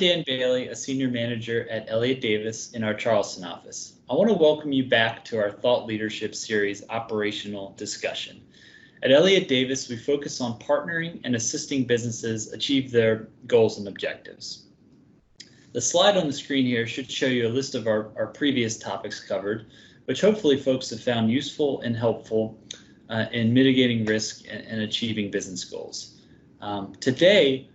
Dan Bailey, a senior manager at Elliott Davis in our Charleston office. I want to welcome you back to our Thought Leadership Series operational discussion. At Elliott Davis, we focus on partnering and assisting businesses achieve their goals and objectives. The slide on the screen here should show you a list of our previous topics covered, which hopefully folks have found useful and helpful in mitigating risk and achieving business goals. Today,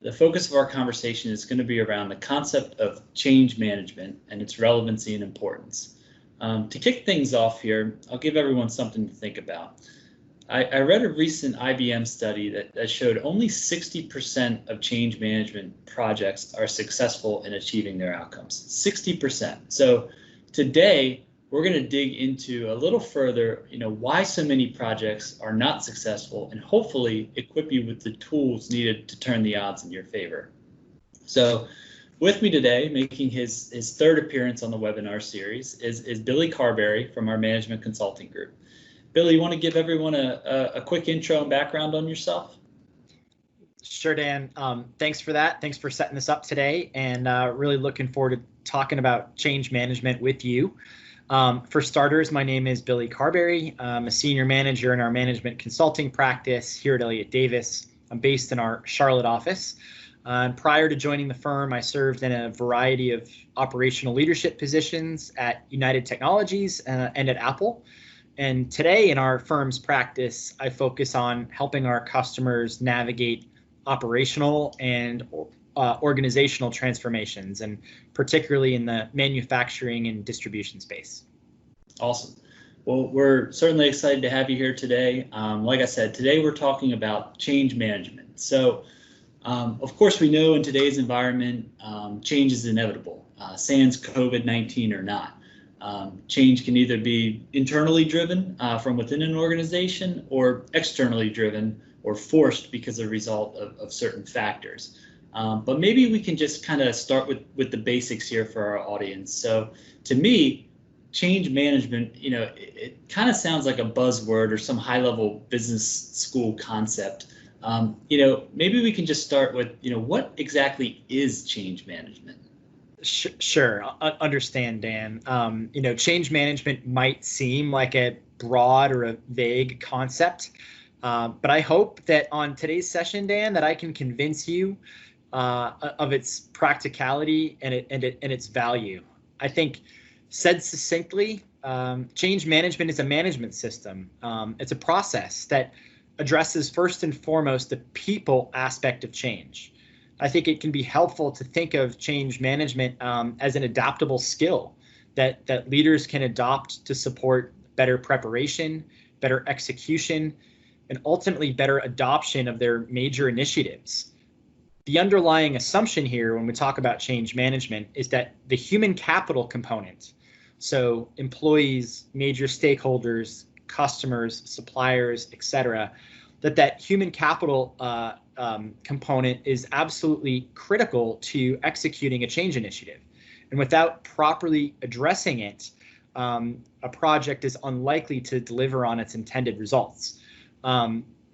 the focus of our conversation is going to be around the concept of change management and its relevancy and importance. To kick things off here, I'll give everyone something to think about. I read a recent IBM study that showed only 60% of change management projects are successful in achieving their outcomes. 60%. So today, we're going to dig into a little further, why so many projects are not successful, and hopefully equip you with the tools needed to turn the odds in your favor. So with me today, making his third appearance on the webinar series, is Billy Carberry from our management consulting group. Billy, you want to give everyone a quick intro and background on yourself? Sure, Dan. Thanks for that. Thanks for setting this up today, and really looking forward to talking about change management with you. For starters, my name is Billy Carberry. I'm a senior manager in our management consulting practice here at Elliott Davis. I'm based in our Charlotte office. And prior to joining the firm, I served in a variety of operational leadership positions at United Technologies and at Apple. And today in our firm's practice, I focus on helping our customers navigate operational and organizational transformations, and particularly in the manufacturing and distribution space. Awesome. Well, we're certainly excited to have you here today. Like I said, today we're talking about change management. So, of course, we know in today's environment, change is inevitable, sans COVID-19 or not. Change can either be internally driven from within an organization, or externally driven or forced because of a result of certain factors. But maybe we can just kind of start with the basics here for our audience. So to me, change management, it kind of sounds like a buzzword or some high-level business school concept. Maybe we can just start with, what exactly is change management? Sure. Understand, Dan. Change management might seem like a broad or a vague concept, but I hope that on today's session, Dan, that I can convince you of its practicality and its value. I think, said succinctly, change management is a management system. It's a process that addresses first and foremost the people aspect of change. I think it can be helpful to think of change management as an adaptable skill that leaders can adopt to support better preparation, better execution, and ultimately better adoption of their major initiatives. The underlying assumption here when we talk about change management is that the human capital component, so employees, major stakeholders, customers, suppliers, etc., that human capital component is absolutely critical to executing a change initiative. And without properly addressing it, a project is unlikely to deliver on its intended results.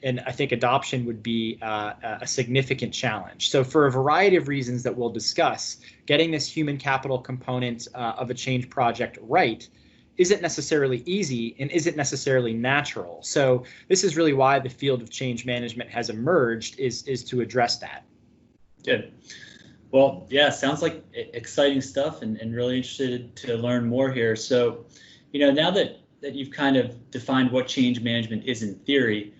And I think adoption would be a significant challenge. So for a variety of reasons that we'll discuss, getting this human capital component of a change project right isn't necessarily easy and isn't necessarily natural. So this is really why the field of change management has emerged, is to address that. Good. Well, yeah, sounds like exciting stuff, and really interested to learn more here. So, now that you've kind of defined what change management is in theory,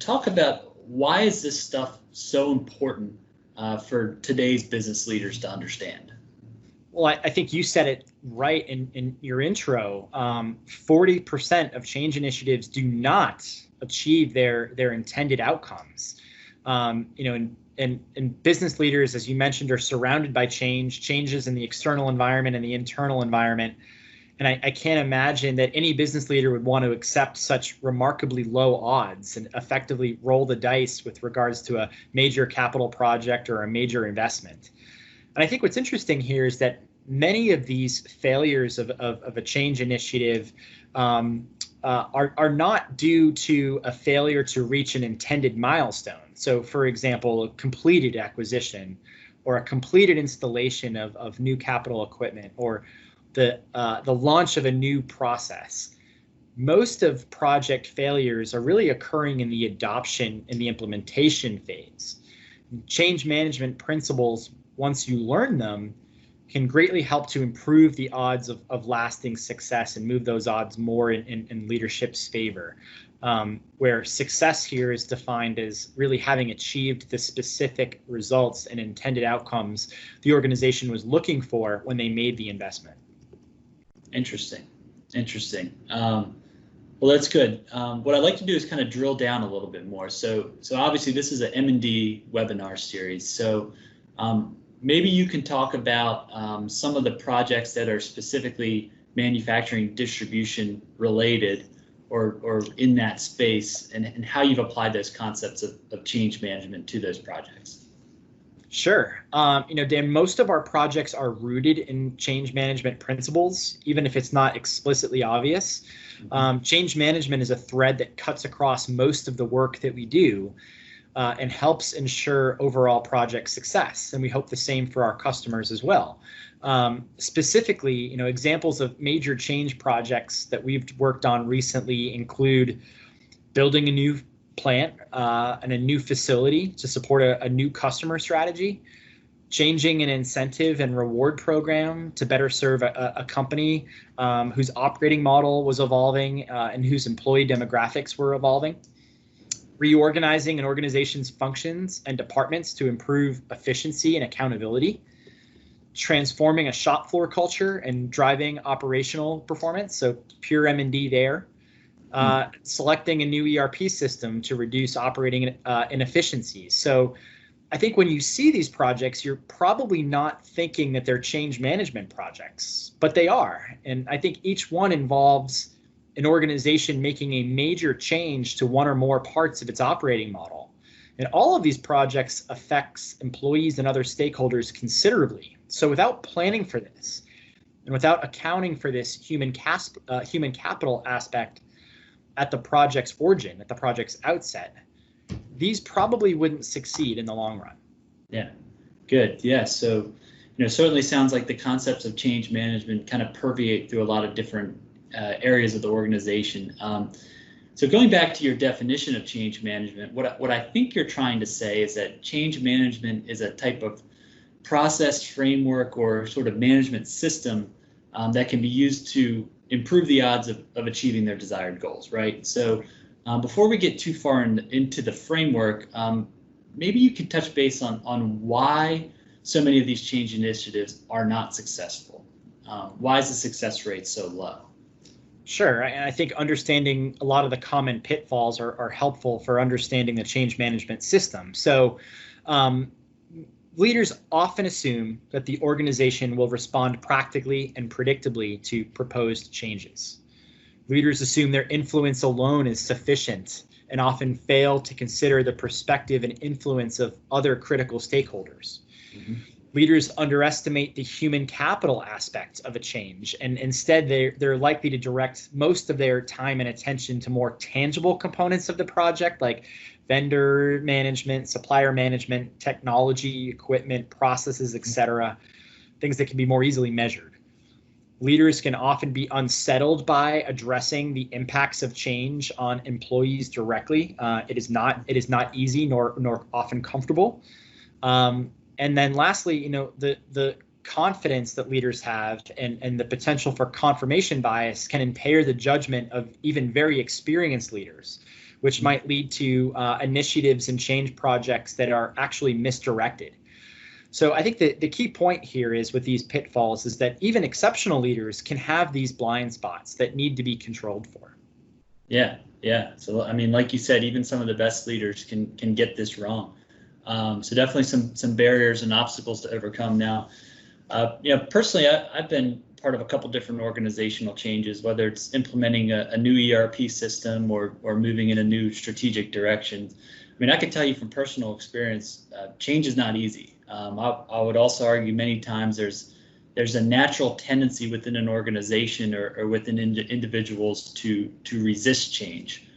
talk about why is this stuff so important for today's business leaders to understand? Well, I think you said it right in your intro. 40% of change initiatives do not achieve their intended outcomes. And business leaders, as you mentioned, are surrounded by changes in the external environment and the internal environment. And I can't imagine that any business leader would want to accept such remarkably low odds and effectively roll the dice with regards to a major capital project or a major investment. And I think what's interesting here is that many of these failures of a change initiative are not due to a failure to reach an intended milestone. So, for example, a completed acquisition or a completed installation of new capital equipment, or the launch of a new process. Most of project failures are really occurring in the adoption and the implementation phase. Change management principles, once you learn them, can greatly help to improve the odds of lasting success and move those odds more in leadership's favor, where success here is defined as really having achieved the specific results and intended outcomes the organization was looking for when they made the investment. Interesting. Well, that's good. What I'd like to do is kind of drill down a little bit more. So obviously this is an M&D webinar series. So maybe you can talk about some of the projects that are specifically manufacturing distribution related or in that space, and how you've applied those concepts of change management to those projects. Sure. Dan, most of our projects are rooted in change management principles, even if it's not explicitly obvious. Change management is a thread that cuts across most of the work that we do and helps ensure overall project success. And we hope the same for our customers as well. Specifically, examples of major change projects that we've worked on recently include building a new plant and a new facility to support a new customer strategy, changing an incentive and reward program to better serve a company whose operating model was evolving and whose employee demographics were evolving, reorganizing an organization's functions and departments to improve efficiency and accountability, transforming a shop floor culture and driving operational performance, so pure M&D there. Selecting a new ERP system to reduce operating inefficiencies. So I think when you see these projects, you're probably not thinking that they're change management projects, but they are. And I think each one involves an organization making a major change to one or more parts of its operating model. And all of these projects affects employees and other stakeholders considerably. So without planning for this and without accounting for this human capital aspect at the project's origin, at the project's outset, these probably wouldn't succeed in the long run. Yeah, good. Yeah, so certainly sounds like the concepts of change management kind of permeate through a lot of different areas of the organization. So going back to your definition of change management, what I think you're trying to say is that change management is a type of process, framework, or sort of management system that can be used to improve the odds of achieving their desired goals, right? So before we get too far into the framework, maybe you could touch base on why so many of these change initiatives are not successful. Why is the success rate so low? Sure, and I think understanding a lot of the common pitfalls are helpful for understanding the change management system. So leaders often assume that the organization will respond practically and predictably to proposed changes. Leaders assume their influence alone is sufficient and often fail to consider the perspective and influence of other critical stakeholders. Mm-hmm. Leaders underestimate the human capital aspect of a change, and instead they're likely to direct most of their time and attention to more tangible components of the project, like vendor management, supplier management, technology, equipment, processes, etc., things that can be more easily measured. Leaders can often be unsettled by addressing the impacts of change on employees directly. It is not easy nor often comfortable. And then lastly, the confidence that leaders have and the potential for confirmation bias can impair the judgment of even very experienced leaders, which might lead to initiatives and change projects that are actually misdirected. So I think the key point here is with these pitfalls is that even exceptional leaders can have these blind spots that need to be controlled for. Yeah. So, I mean, like you said, even some of the best leaders can get this wrong. So definitely some barriers and obstacles to overcome. Now, personally, I've been part of a couple different organizational changes, whether it's implementing a new ERP system or moving in a new strategic direction. I mean, I can tell you from personal experience, change is not easy. I would also argue many times there's a natural tendency within an organization or within individuals to resist change.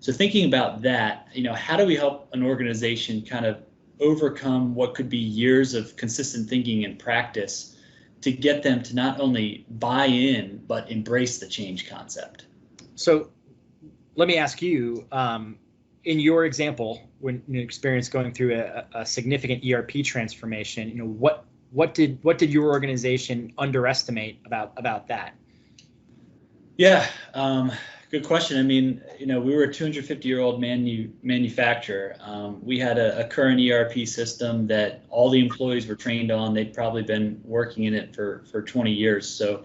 So thinking about that, how do we help an organization kind of overcome what could be years of consistent thinking and practice to get them to not only buy in, but embrace the change concept? So let me ask you, in your example, when you experience going through a significant ERP transformation, what did your organization underestimate about that? Yeah, good question. I mean, we were a 250-year-old manufacturer. We had a current ERP system that all the employees were trained on. They'd probably been working in it for 20 years. So,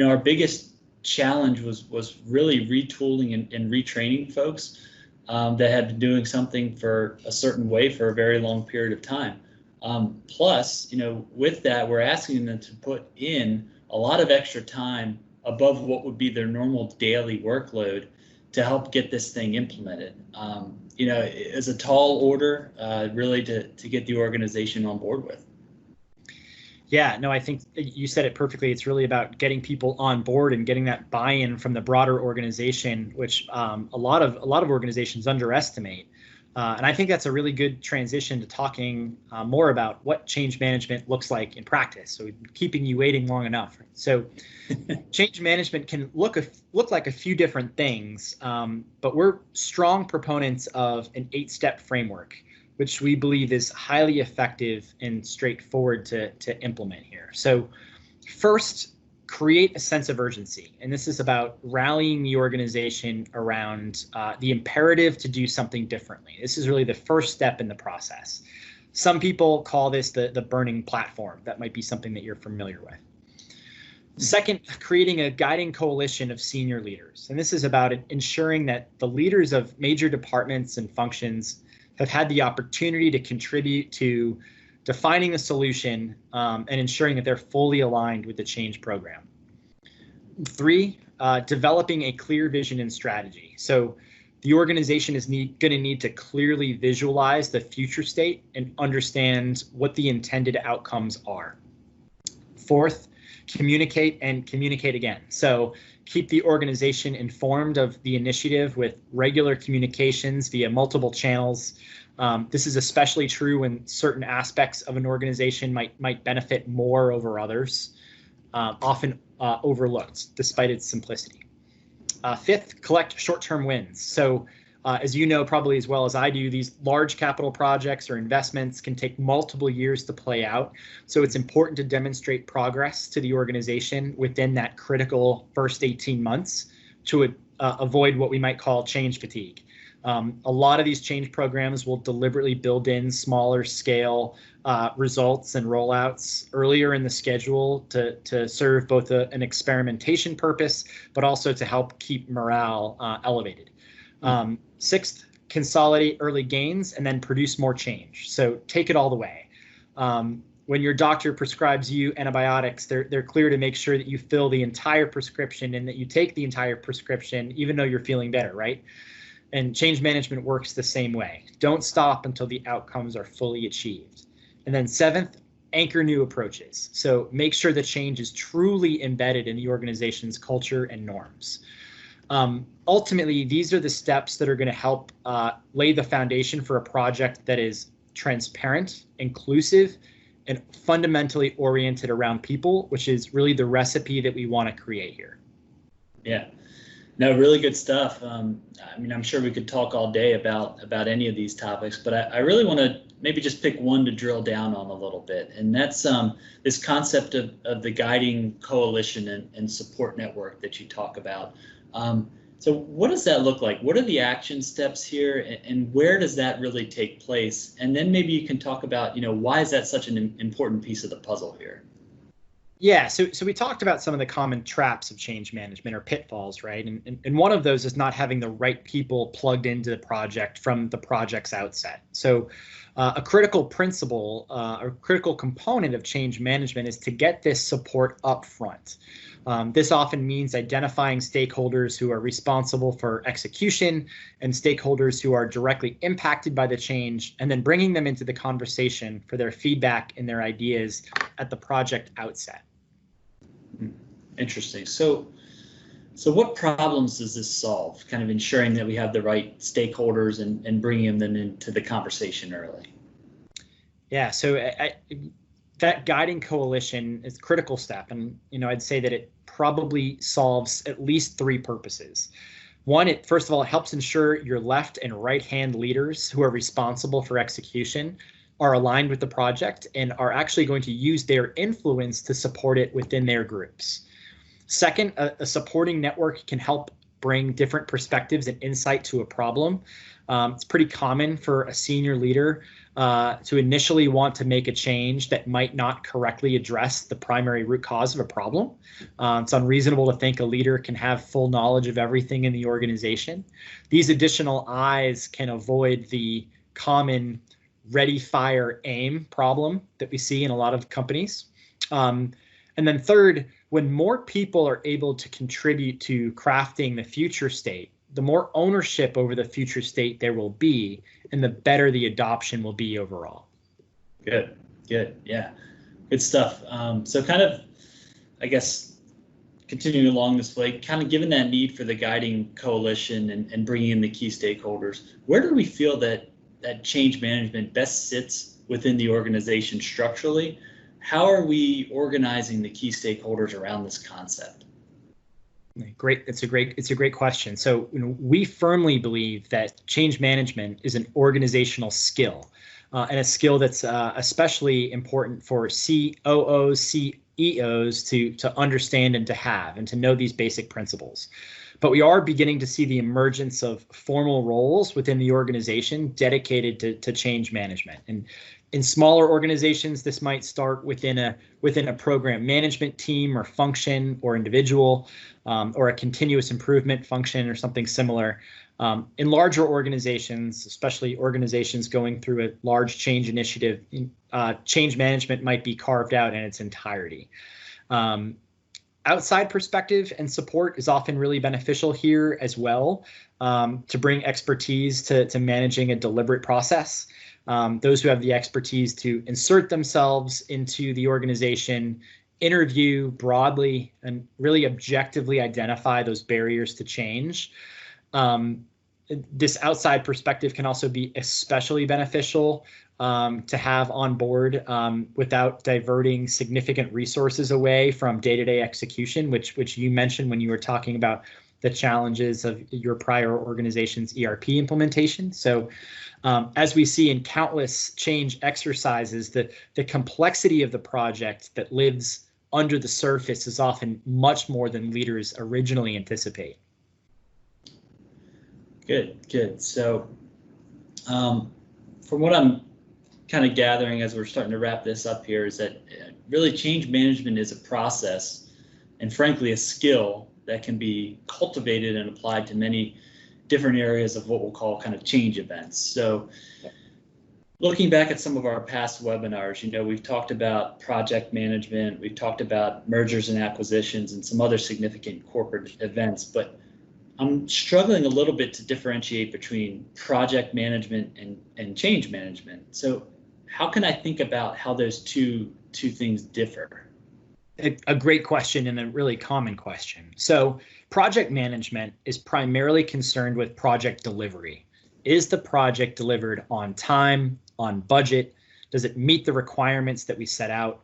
our biggest challenge was really retooling and retraining folks that had been doing something for a certain way for a very long period of time. Plus, with that, we're asking them to put in a lot of extra time above what would be their normal daily workload to help get this thing implemented. It's a tall order, really, to get the organization on board with. Yeah, no, I think you said it perfectly. It's really about getting people on board and getting that buy-in from the broader organization, which a lot of organizations underestimate. And I think that's a really good transition to talking more about what change management looks like in practice. So keeping you waiting long enough. So change management can look like a few different things, but we're strong proponents of an 8-step framework, which we believe is highly effective and straightforward to implement here. So first, create a sense of urgency. And this is about rallying the organization around the imperative to do something differently. This is really the first step in the process. Some people call this the burning platform. That might be something that you're familiar with. Second, creating a guiding coalition of senior leaders. And this is about ensuring that the leaders of major departments and functions have had the opportunity to contribute to defining the solution and ensuring that they're fully aligned with the change program. 3, developing a clear vision and strategy. So the organization is going to need to clearly visualize the future state and understand what the intended outcomes are. 4th, communicate and communicate again. So keep the organization informed of the initiative with regular communications via multiple channels. This is especially true when certain aspects of an organization might benefit more over others, often overlooked despite its simplicity. 5th, collect short-term wins. So as you know probably as well as I do, these large capital projects or investments can take multiple years to play out. So it's important to demonstrate progress to the organization within that critical first 18 months to avoid what we might call change fatigue. A lot of these change programs will deliberately build in smaller scale results and rollouts earlier in the schedule to serve both an experimentation purpose, but also to help keep morale elevated. 6th, consolidate early gains and then produce more change. So take it all the way. When your doctor prescribes you antibiotics, they're clear to make sure that you fill the entire prescription and that you take the entire prescription, even though you're feeling better, right? And change management works the same way. Don't stop until the outcomes are fully achieved. And then 7th, anchor new approaches. So make sure the change is truly embedded in the organization's culture and norms. Ultimately, these are the steps that are going to help lay the foundation for a project that is transparent, inclusive, and fundamentally oriented around people, which is really the recipe that we want to create here. Yeah. No, really good stuff. I mean, I'm sure we could talk all day about any of these topics, but I really want to maybe just pick one to drill down on a little bit. And that's this concept of the guiding coalition and support network that you talk about. So what does that look like? What are the action steps here, and where does that really take place? And then maybe you can talk about, why is that such an important piece of the puzzle here? Yeah, so we talked about some of the common traps of change management or pitfalls, right? And one of those is not having the right people plugged into the project from the project's outset. So a critical principle, or critical component of change management is to get this support up front. This often means identifying stakeholders who are responsible for execution and stakeholders who are directly impacted by the change, and then bringing them into the conversation for their feedback and their ideas at the project outset. Interesting. So what problems does this solve? Kind of ensuring that we have the right stakeholders and bringing them into the conversation early. Yeah, so that guiding coalition is a critical step, and I'd say that it probably solves at least three purposes. One, it first of all, it helps ensure your left and right hand leaders who are responsible for execution are aligned with the project and are actually going to use their influence to support it within their groups. Second, a supporting network can help bring different perspectives and insight to a problem. It's pretty common for a senior leader to initially want to make a change that might not correctly address the primary root cause of a problem. It's unreasonable to think a leader can have full knowledge of everything in the organization. These additional eyes can avoid the common ready, fire, aim problem that we see in a lot of companies. And then third, when more people are able to contribute to crafting the future state, the more ownership over the future state there will be, and the better the adoption will be overall. Good, yeah, good stuff. So kind of, I guess, continuing along this way, kind of given that need for the guiding coalition and bringing in the key stakeholders, where do we feel that change management best sits within the organization structurally? How are we organizing the key stakeholders around this concept? Great. It's a great question. So we firmly believe that change management is an organizational skill, and a skill that's especially important for COOs, CEOs to understand and to have and to know these basic principles. But we are beginning to see the emergence of formal roles within the organization dedicated to change management. And in smaller organizations, this might start within a program management team or function or individual, or a continuous improvement function or something similar. In larger organizations, especially organizations going through a large change initiative, change management might be carved out in its entirety. Outside perspective and support is often really beneficial here as well, to bring expertise to managing a deliberate process. Those who have the expertise to insert themselves into the organization, interview broadly, and really objectively identify those barriers to change. This outside perspective can also be especially beneficial to have on board without diverting significant resources away from day-to-day execution, which you mentioned when you were talking about the challenges of your prior organization's ERP implementation. So as we see in countless change exercises, the complexity of the project that lives under the surface is often much more than leaders originally anticipate. Good. So from what I'm kind of gathering as we're starting to wrap this up here is that really change management is a process and frankly a skill that can be cultivated and applied to many different areas of what we'll call kind of change events. So looking back at some of our past webinars, we've talked about project management, we've talked about mergers and acquisitions and some other significant corporate events, but I'm struggling a little bit to differentiate between project management and change management. So how can I think about how those two things differ? A great question and a really common question. So project management is primarily concerned with project delivery. Is the project delivered on time, on budget? Does it meet the requirements that we set out?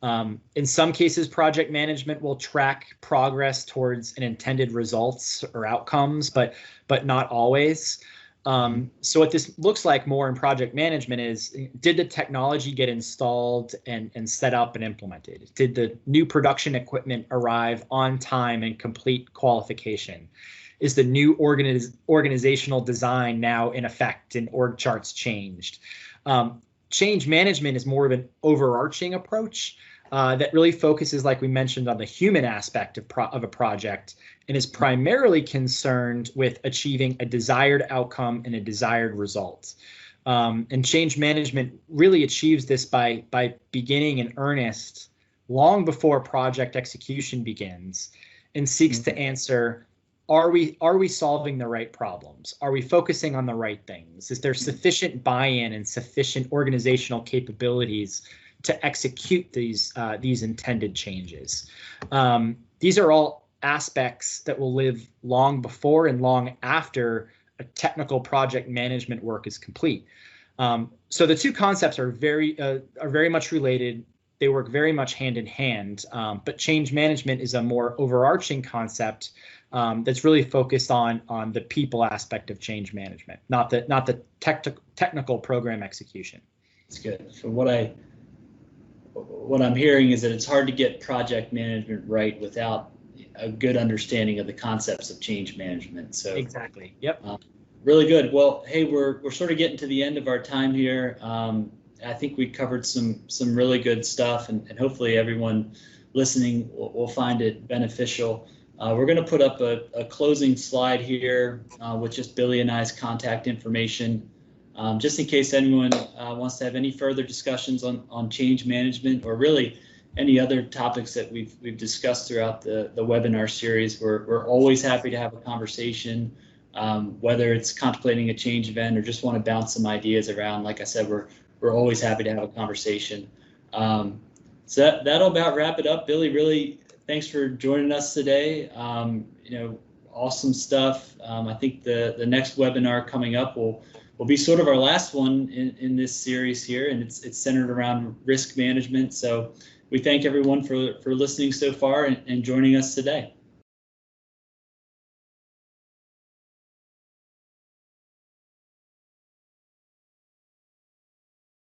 In some cases, project management will track progress towards an intended results or outcomes, but not always. So what this looks like more in project management is, did the technology get installed and set up and implemented? Did the new production equipment arrive on time and complete qualification? Is the new organizational design now in effect and org charts changed? Change management is more of an overarching approach that really focuses, like we mentioned, on the human aspect of a project and is primarily concerned with achieving a desired outcome and a desired result. And change management really achieves this by beginning in earnest long before project execution begins and seeks to answer, are we solving the right problems? Are we focusing on the right things? Is there sufficient buy-in and sufficient organizational capabilities to execute these intended changes? These are all aspects that will live long before and long after a technical project management work is complete. So the two concepts are very much related. They work very much hand in hand, but change management is a more overarching concept that's really focused on the people aspect of change management, not the technical program execution. That's good. So what I'm hearing is that it's hard to get project management right without a good understanding of the concepts of change management. So exactly. Yep. Really good. Well, hey, we're sort of getting to the end of our time here. I think we covered some really good stuff, and hopefully everyone listening will find it beneficial. We're going to put up a closing slide here with just Billy and I's contact information, just in case anyone wants to have any further discussions on change management, or really any other topics that we've discussed throughout the webinar series. We're always happy to have a conversation. Whether it's contemplating a change event or just want to bounce some ideas around. Like I said, we're always happy to have a conversation. So that'll about wrap it up. Billy, really, thanks for joining us today. Awesome stuff. I think the next webinar coming up will be sort of our last one in this series here, and it's centered around risk management. So we thank everyone for listening so far and joining us today.